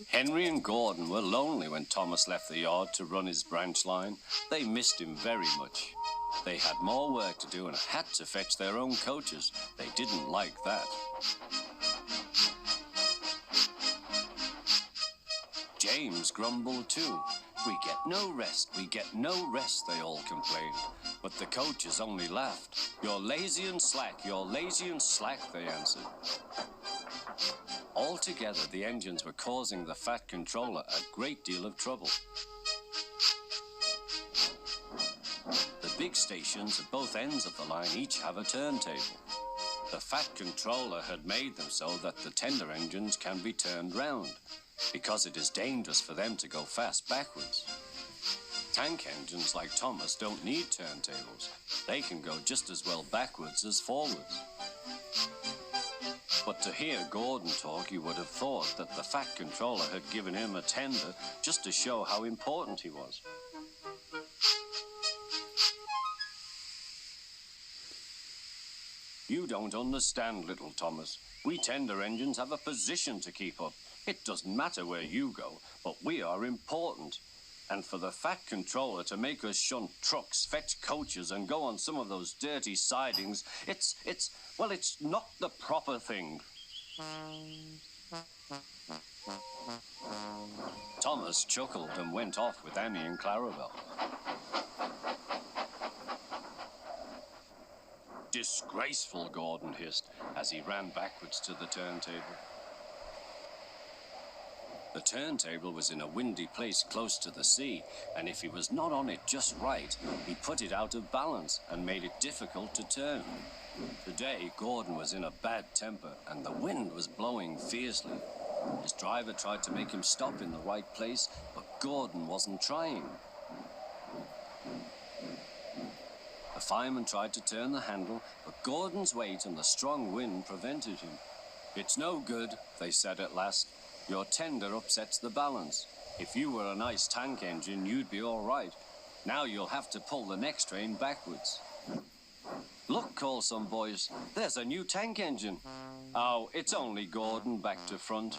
Henry and Gordon were lonely when Thomas left the yard to run his branch line. They missed him very much. They had more work to do and had to fetch their own coaches. They didn't like that. James grumbled too. "We get no rest, we get no rest," they all complained. But the coaches only laughed. "You're lazy and slack, you're lazy and slack," they answered. Altogether, the engines were causing the Fat Controller a great deal of trouble. The big stations at both ends of the line each have a turntable. The Fat Controller had made them so that the tender engines can be turned round, because it is dangerous for them to go fast backwards. Tank engines like Thomas don't need turntables. They can go just as well backwards as forwards. But to hear Gordon talk, you would have thought that the Fat Controller had given him a tender just to show how important he was. "You don't understand, little Thomas. We tender engines have a position to keep up. It doesn't matter where you go, but we are important. And for the Fat Controller to make us shunt trucks, fetch coaches, and go on some of those dirty sidings, it's not the proper thing." Thomas chuckled and went off with Annie and Clarabelle. "Disgraceful," Gordon hissed as he ran backwards to the turntable. The turntable was in a windy place close to the sea, and if he was not on it just right, he put it out of balance and made it difficult to turn. Today, Gordon was in a bad temper, and the wind was blowing fiercely. His driver tried to make him stop in the right place, but Gordon wasn't trying. The fireman tried to turn the handle, but Gordon's weight and the strong wind prevented him. "It's no good," they said at last. "Your tender upsets the balance. If you were a nice tank engine, you'd be all right. Now you'll have to pull the next train backwards." "Look," called some boys, "there's a new tank engine." "Oh, it's only Gordon back to front."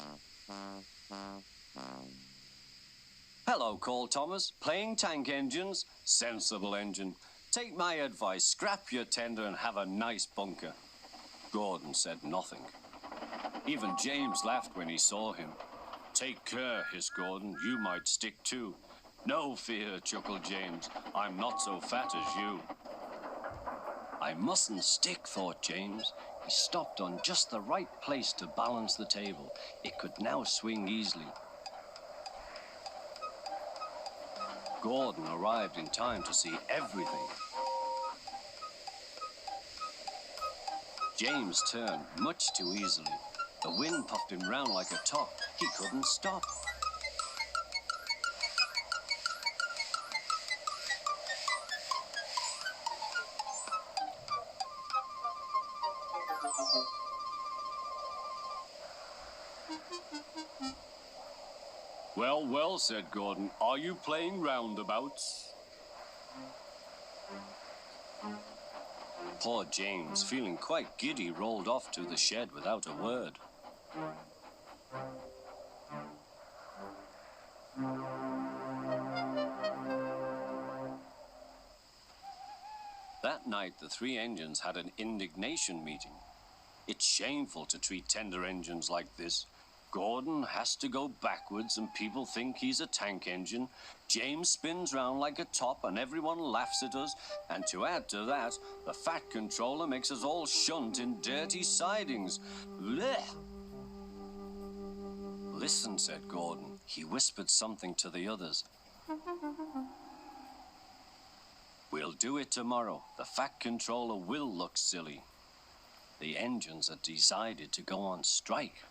"Hello," called Thomas, "playing tank engines? Sensible engine. Take my advice, scrap your tender and have a nice bunker." Gordon said nothing. Even James laughed when he saw him. "Take care," hissed Gordon, "you might stick too." "No fear," chuckled James, "I'm not so fat as you." "I mustn't stick," thought James. He stopped on just the right place to balance the table. It could now swing easily. Gordon arrived in time to see everything. James turned much too easily. The wind puffed him round like a top. He couldn't stop. "Well, well," said Gordon, "are you playing roundabouts?" Poor James, feeling quite giddy, rolled off to the shed without a word. That night, the three engines had an indignation meeting. "It's shameful to treat tender engines like this. Gordon has to go backwards and people think he's a tank engine. James spins round like a top and everyone laughs at us. And to add to that, the Fat Controller makes us all shunt in dirty sidings. Blech!" "Listen," said Gordon. He whispered something to the others. "We'll do it tomorrow. The Fat Controller will look silly. The engines have decided to go on strike."